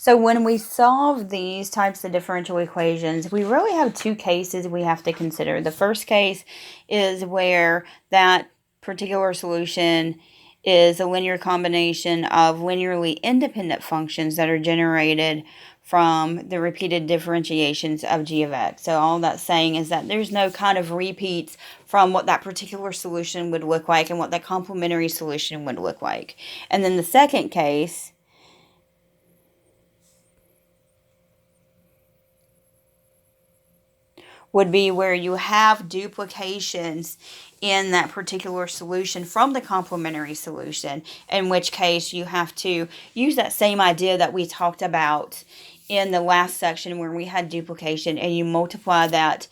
So when we solve these types of differential equations, we really have two cases we have to consider. The first case is where that particular solution is a linear combination of linearly independent functions that are generated from the repeated differentiations of g of x. So all that's saying is that there's no kind of repeats from what that particular solution would look like and what the complementary solution would look like. And then the second case would be where you have duplications in that particular solution from the complementary solution, in which case you have to use that same idea that we talked about in the last section where we had duplication, and you multiply that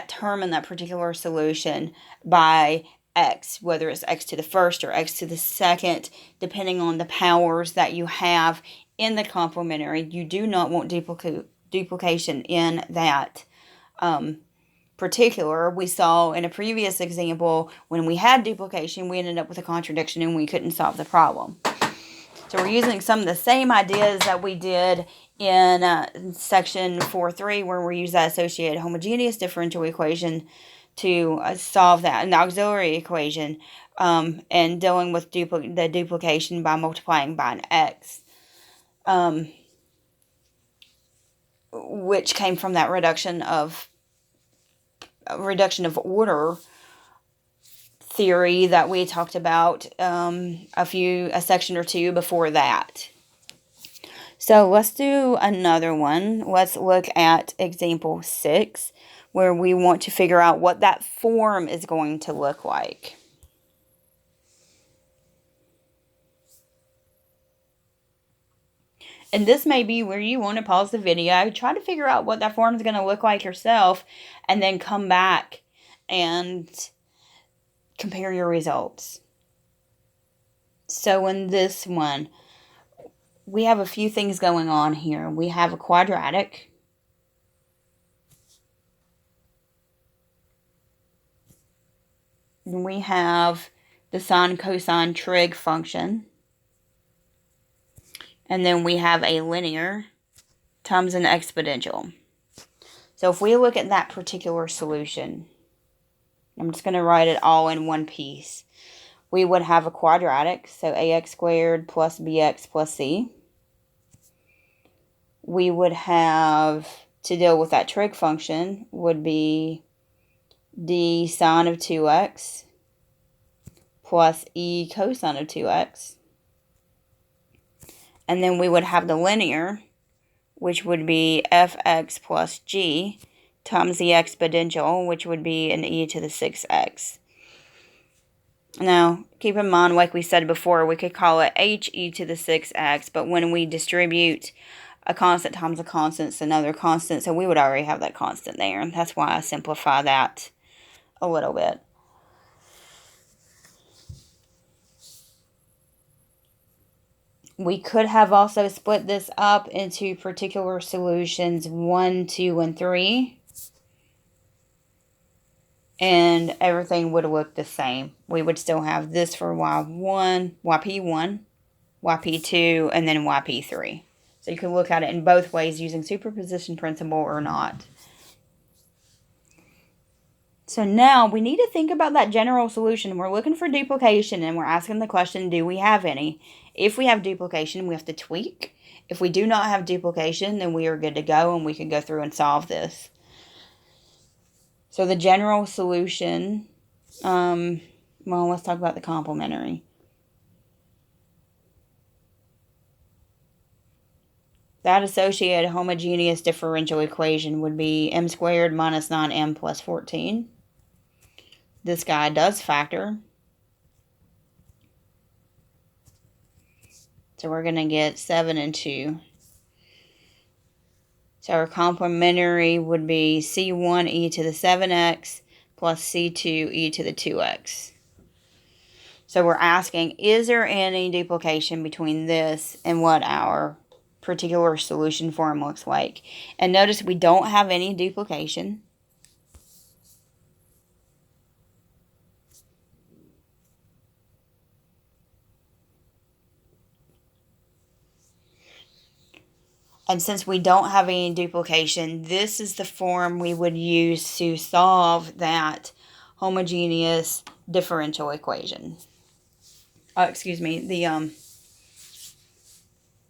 term in that particular solution by x, whether it's x to the first or x to the second, depending on the powers that you have in the complementary. You do not want duplication in that particular. We saw in a previous example when we had duplication, we ended up with a contradiction and we couldn't solve the problem. So we're using some of the same ideas that we did in section 4.3, where we use that associated homogeneous differential equation to solve that, an auxiliary equation, and dealing with the duplication by multiplying by an x, which came from that reduction of order theory that we talked about a section or two before that. So let's do another one. Let's look at example 6, where we want to figure out what that form is going to look like. And this may be where you want to pause the video, try to figure out what that form is going to look like yourself, and then come back and compare your results. So in this one, we have a few things going on here. We have a quadratic. And we have the sine cosine trig function. And then we have a linear times an exponential. So if we look at that particular solution, I'm just going to write it all in one piece. We would have a quadratic, so ax squared plus bx plus c. We would have, to deal with that trig function, would be d sine of 2x plus e cosine of 2x. And then we would have the linear, which would be fx plus g times the exponential, which would be an e to the 6x. Now, keep in mind, like we said before, we could call it h e to the 6x, but when we distribute a constant times a constant, it's another constant, so we would already have that constant there, and that's why I simplify that a little bit. We could have also split this up into particular solutions 1, 2, and 3. And everything would look the same. We would still have this for y1, yp1, yp2, and then yp3. So you can look at it in both ways using superposition principle or not. So now we need to think about that general solution. We're looking for duplication and we're asking the question, do we have any? If we have duplication, we have to tweak. If we do not have duplication, then we are good to go and we can go through and solve this. So the general solution, well, let's talk about the complementary. That associated homogeneous differential equation would be m squared minus 9m plus 14. This guy does factor. So we're going to get 7 and 2. So our complementary would be c1 e to the 7x plus c2 e to the 2x. So we're asking, is there any duplication between this and what our particular solution form looks like? And notice we don't have any duplication. And since we don't have any duplication, this is the form we would use to solve that homogeneous differential equation. Excuse me, the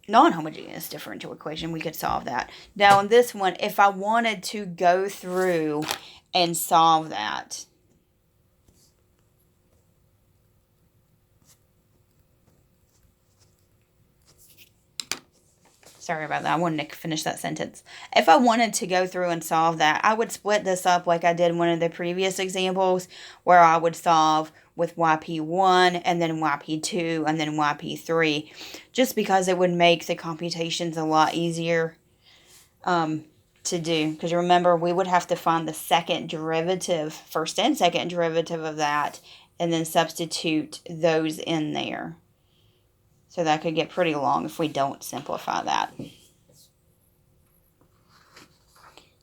non-homogeneous differential equation. We could solve that. Now in this one, if I wanted to go through and solve that, sorry about that. I wanted to finish that sentence. If I wanted to go through and solve that, I would split this up like I did in one of the previous examples, where I would solve with YP1 and then YP2 and then YP3, just because it would make the computations a lot easier to do. Because remember, we would have to find the second derivative, first and second derivative of that, and then substitute those in there. So that could get pretty long if we don't simplify that.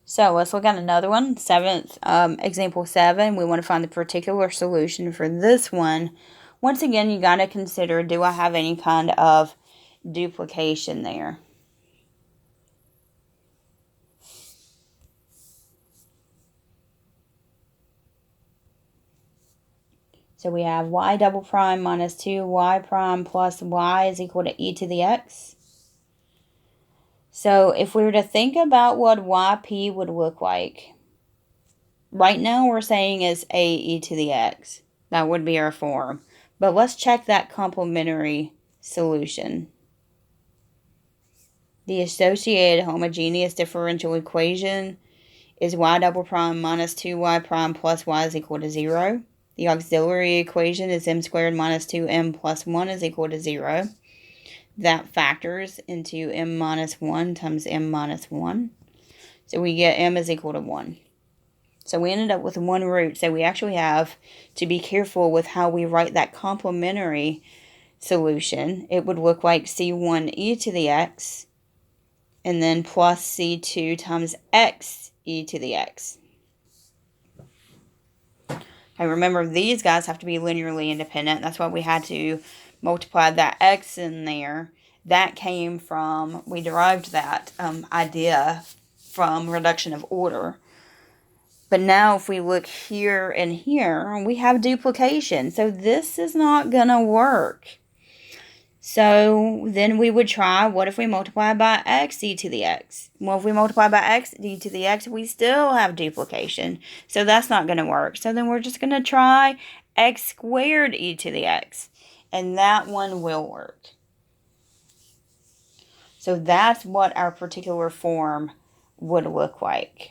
So let's look at another one. Example 7. We want to find the particular solution for this one. Once again, you got to consider, do I have any kind of duplication there? So we have y double prime minus 2y prime plus y is equal to e to the x. So if we were to think about what yp would look like, right now we're saying is a e to the x. That would be our form. But let's check that complementary solution. The associated homogeneous differential equation is y double prime minus 2y prime plus y is equal to 0. The auxiliary equation is m squared minus 2m plus 1 is equal to 0. That factors into m minus 1 times m minus 1. So we get m is equal to 1. So we ended up with one root. So we actually have to be careful with how we write that complementary solution. It would look like c1 e to the x and then plus c2 times x e to the x. Okay, remember, these guys have to be linearly independent. That's why we had to multiply that x in there. That came from, we derived that idea from reduction of order. But now if we look here and here, we have duplication. So this is not going to work. So then we would try, what if we multiply by x e to the x? Well, if we multiply by x e to the x, we still have duplication. So that's not going to work. So then we're just going to try x squared e to the x. And that one will work. So that's what our particular form would look like.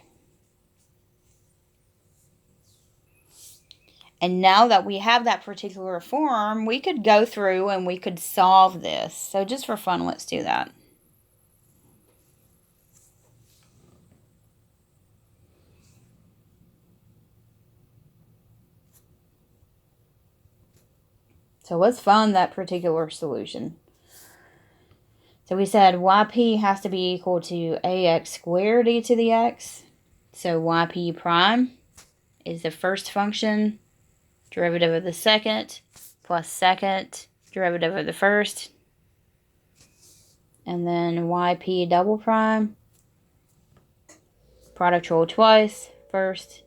And now that we have that particular form, we could go through and we could solve this. So just for fun, let's do that. So let's find that particular solution. So we said yp has to be equal to ax squared e to the x. So yp prime is the first function, derivative of the second, plus second, derivative of the first. And then yp double prime, product rule twice, first,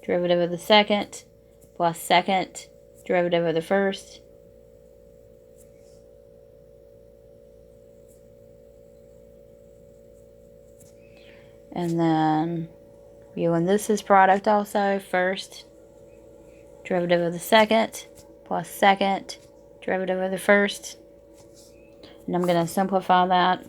derivative of the second, plus second, derivative of the first. And then viewing this as product also, first, derivative of the second, plus second, derivative of the first. And I'm going to simplify that.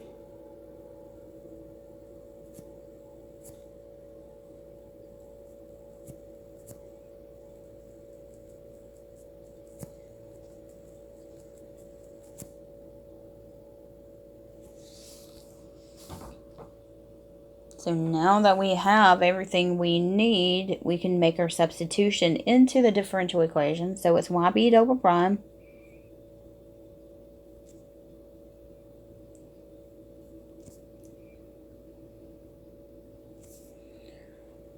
So now that we have everything we need, we can make our substitution into the differential equation. So it's yp double prime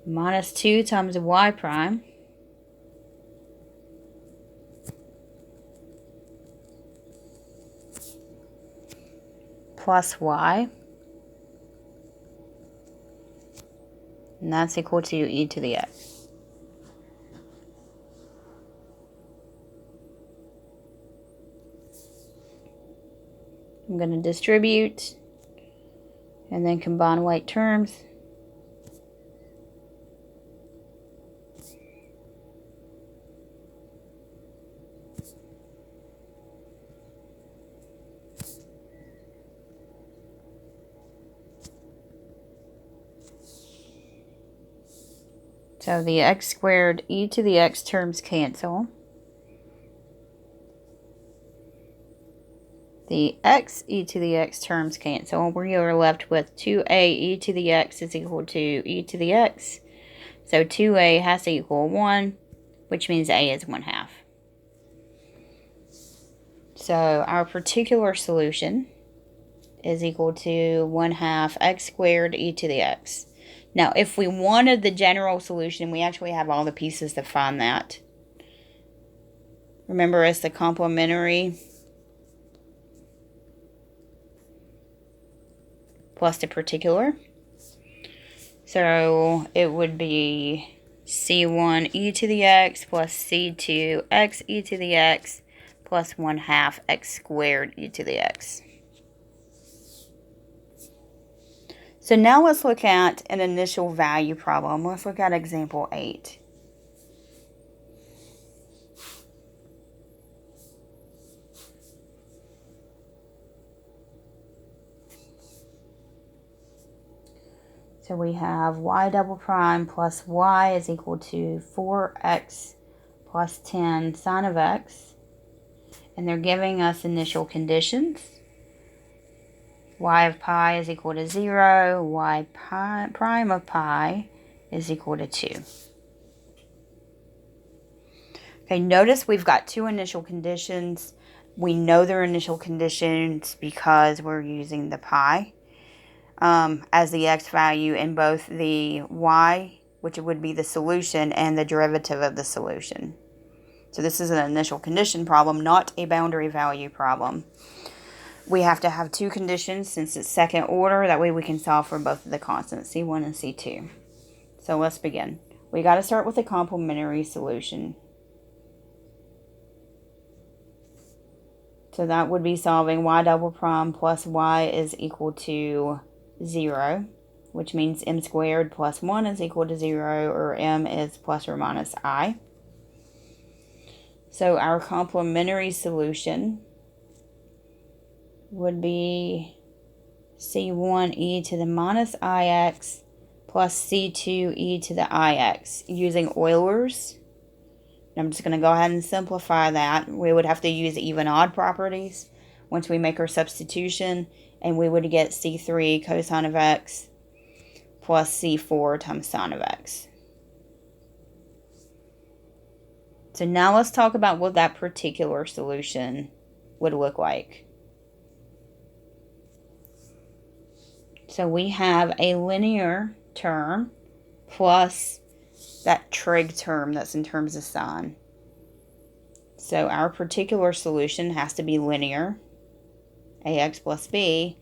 minus 2 times y prime plus y And that's equal to e to the x. I'm going to distribute and then combine like terms. So the x squared e to the x terms cancel. The x e to the x terms cancel. We are left with 2a e to the x is equal to e to the x. So 2a has to equal 1, which means a is 1/2. So our particular solution is equal to 1/2 x squared e to the x. Now, if we wanted the general solution, we actually have all the pieces to find that. Remember, it's the complementary plus the particular. So it would be c1 e to the x plus c2 x e to the x plus 1/2 x squared e to the x. So now let's look at an initial value problem. Let's look at example 8. So we have y double prime plus y is equal to 4x plus 10 sine of x. And they're giving us initial conditions. Y of pi is equal to 0. Y prime of pi is equal to 2. Okay, notice we've got two initial conditions. We know they're initial conditions because we're using the pi as the x value in both the y, which would be the solution, and the derivative of the solution. So this is an initial condition problem, not a boundary value problem. We have to have two conditions since it's second order. That way we can solve for both of the constants, C1 and C2. So let's begin. We got to start with a complementary solution. So that would be solving y double prime plus y is equal to 0, which means m squared plus 1 is equal to 0, or m is plus or minus I. So our complementary solution would be c1 e to the minus ix plus c2 e to the ix using Euler's. I'm just going to go ahead and simplify that. We would have to use even odd properties once we make our substitution, and we would get c3 cosine of x plus c4 times sine of x. So now let's talk about what that particular solution would look like. So we have a linear term plus that trig term that's in terms of sine. So our particular solution has to be linear, ax plus b,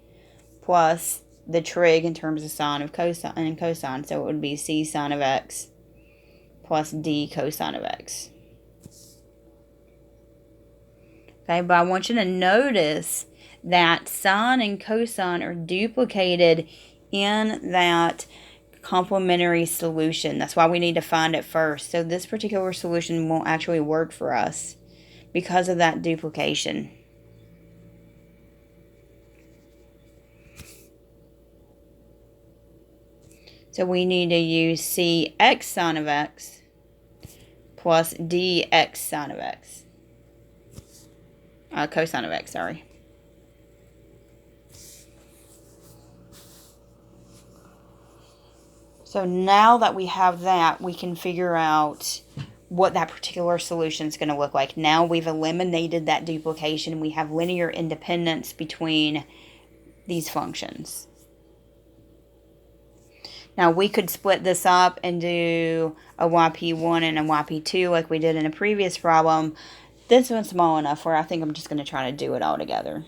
plus the trig in terms of sine of cosine and cosine. So it would be c sine of x plus d cosine of x. Okay, but I want you to notice that sine and cosine are duplicated in that complementary solution. That's why we need to find it first. So this particular solution won't actually work for us because of that duplication. So we need to use cx sine of x plus dx sine of x. Cosine of x, sorry. So now that we have that, we can figure out what that particular solution is going to look like. Now we've eliminated that duplication. We have linear independence between these functions. Now we could split this up and do a yp1 and a yp2 like we did in a previous problem. This one's small enough where I think I'm just going to try to do it all together.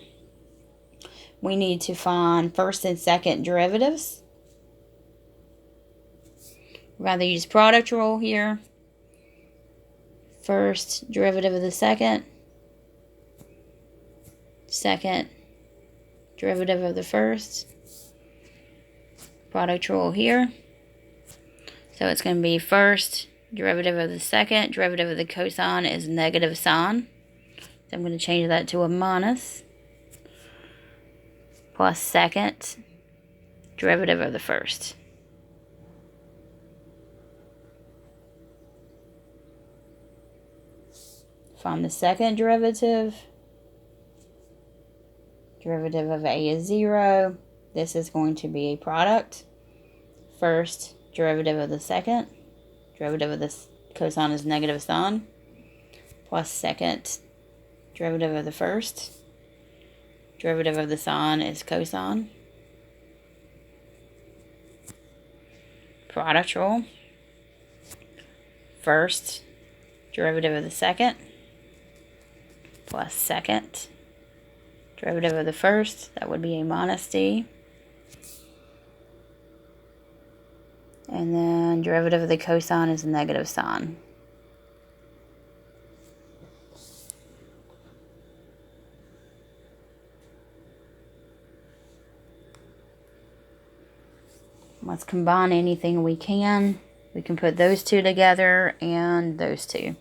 We need to find first and second derivatives. rather use product rule here. First derivative of the second. Second derivative of the first. Product rule here. So it's going to be first derivative of the second. Derivative of the cosine is negative sine. So I'm going to change that to a minus. Plus second derivative of the first. Find the second derivative. Derivative of a is 0. This is going to be a product. First derivative of the second. Derivative of this cosine is negative sine. Plus second derivative of the first. Derivative of the sine is cosine. Product rule. First derivative of the second. Plus second derivative of the first, that would be a minus d. And then derivative of the cosine is a negative sine. Let's combine anything we can. We can put those two together and those two.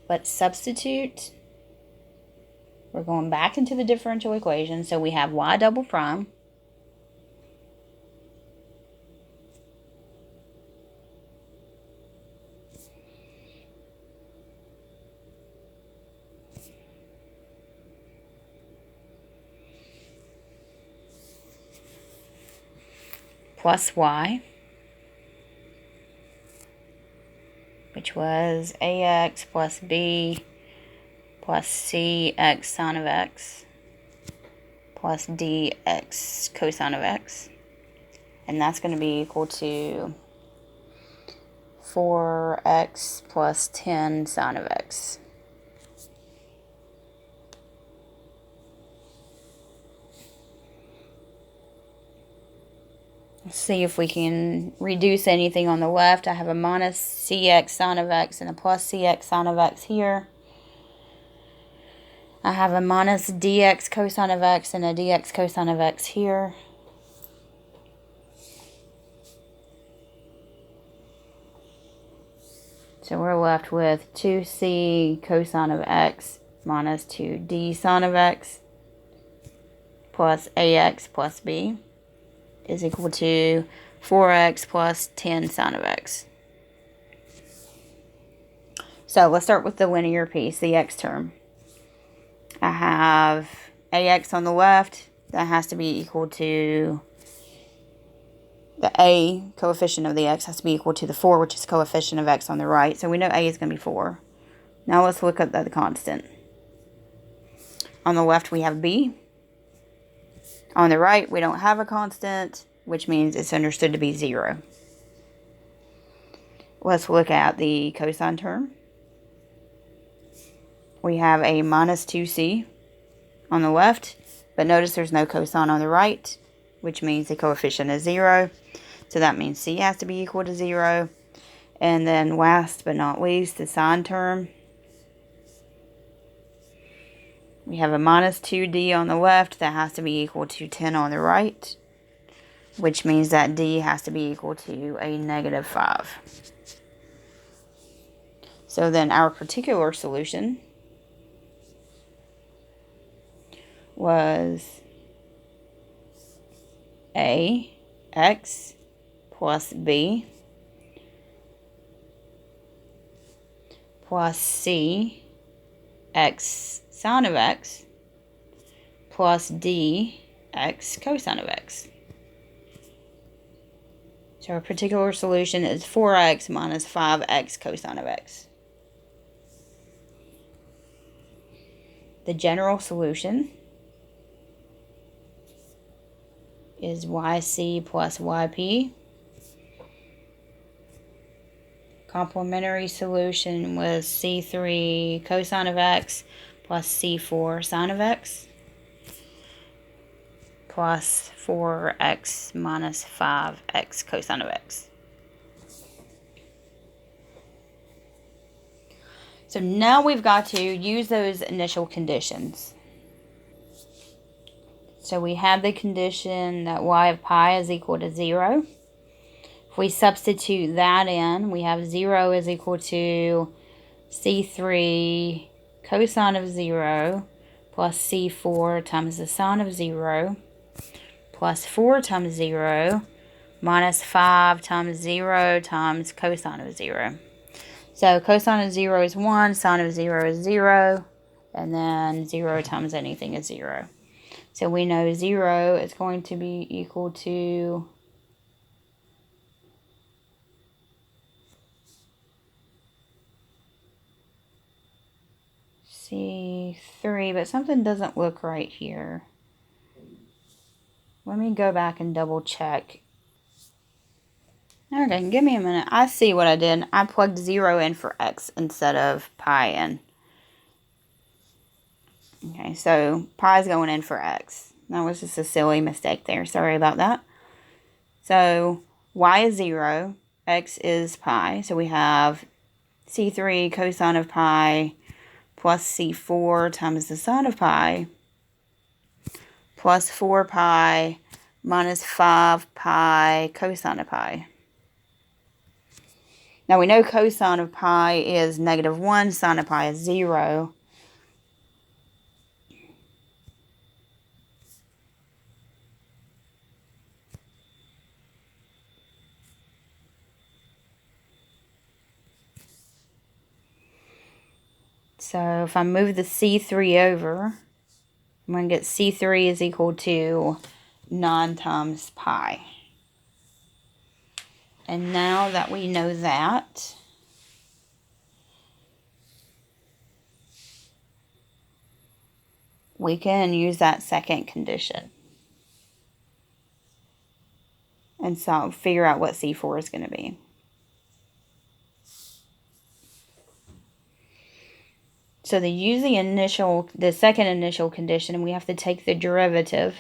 Let's substitute. We're going back into the differential equation. So we have y double prime plus y, which was ax plus b plus cx sine of x plus dx cosine of x. And that's going to be equal to 4x plus 10 sine of x. Let's see if we can reduce anything on the left. I have a minus cx sine of x and a plus cx sine of x here. I have a minus dx cosine of x and a dx cosine of x here. So we're left with 2c cosine of x minus 2d sine of x plus ax plus b is equal to 4x plus 10 sine of x. So let's start with the linear piece, the x term. I have ax on the left. That has to be equal to the a coefficient of the x has to be equal to the 4, which is coefficient of x on the right. So we know a is going to be 4. Now let's look at the constant. On the left we have b. On the right we don't have a constant, which means it's understood to be 0. Let's look at the cosine term. We have a minus 2c on the left, but notice there's no cosine on the right, which means the coefficient is 0. So that means c has to be equal to 0. And then last but not least, the sine term. We have a minus 2d on the left. That has to be equal to 10 on the right, which means that d has to be equal to a negative 5. So then our particular solution was ax plus b plus c x sine of x plus d x cosine of x. So our particular solution is 4x minus 5x cosine of x. The general solution is yc plus yp. Complementary solution was c3 cosine of x plus c4 sine of x plus 4x minus 5x cosine of x. So now we've got to use those initial conditions. So we have the condition that y of pi is equal to 0. If we substitute that in, we have 0 is equal to c3 cosine of 0 plus c4 times the sine of 0 plus 4 times 0 minus 5 times 0 times cosine of 0. So cosine of 0 is 1, sine of 0 is 0, and then 0 times anything is 0. So we know 0 is going to be equal to C3, but something doesn't look right here. Let me go back and double check. Okay, give me a minute. I see what I did. I plugged 0 in for x instead of pi in. Okay, so pi is going in for x. That was just a silly mistake there. Sorry about that. So y is 0, x is pi. So we have c3 cosine of pi plus c4 times the sine of pi plus 4 pi minus 5 pi cosine of pi. Now we know cosine of pi is -1, sine of pi is 0. So if I move the c3 over, I'm going to get c3 is equal to 9 times pi. And now that we know that, we can use that second condition and so figure out what C4 is going to be. So to use the second initial condition, and we have to take the derivative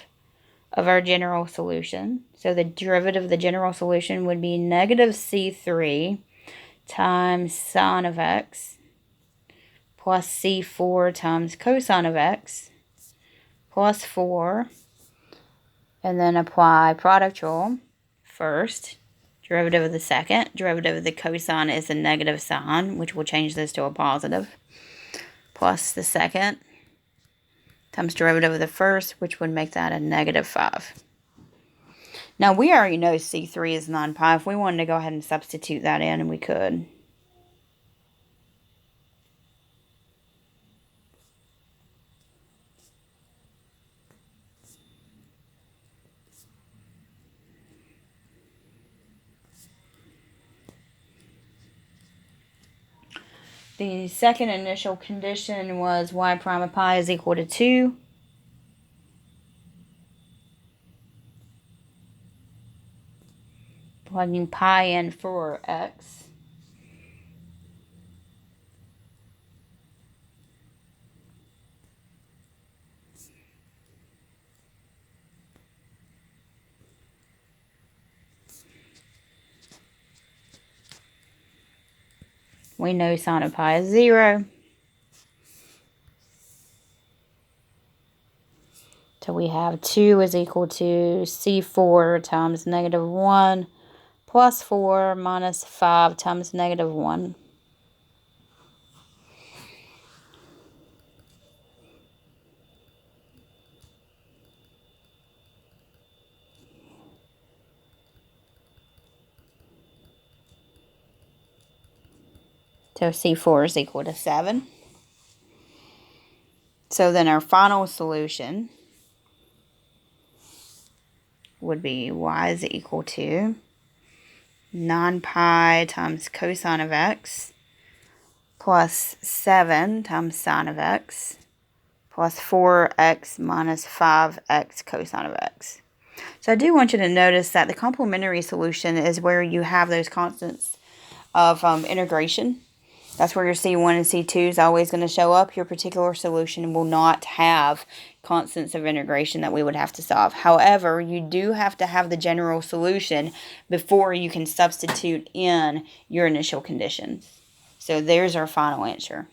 of our general solution. So the derivative of the general solution would be negative C3 times sine of x plus C4 times cosine of x plus 4, and then apply product rule first. Derivative of the second. Derivative of the cosine is a negative sign, which will change this to a positive. Plus the second times derivative of the first, which would make that a -5. Now, we already know C3 is 9 pi. If we wanted to go ahead and substitute that in, we could. The second initial condition was y prime of pi is equal to 2. Plugging pi in for x. We know sine of pi is 0. So we have 2 is equal to C4 times -1 plus 4 minus 5 times -1. So C4 is equal to 7. So then our final solution would be y is equal to 9 pi times cosine of x plus 7 times sine of x plus 4x minus 5x cosine of x. So I do want you to notice that the complementary solution is where you have those constants of integration. That's where your C1 and C2 is always going to show up. Your particular solution will not have constants of integration that we would have to solve. However, you do have to have the general solution before you can substitute in your initial conditions. So there's our final answer.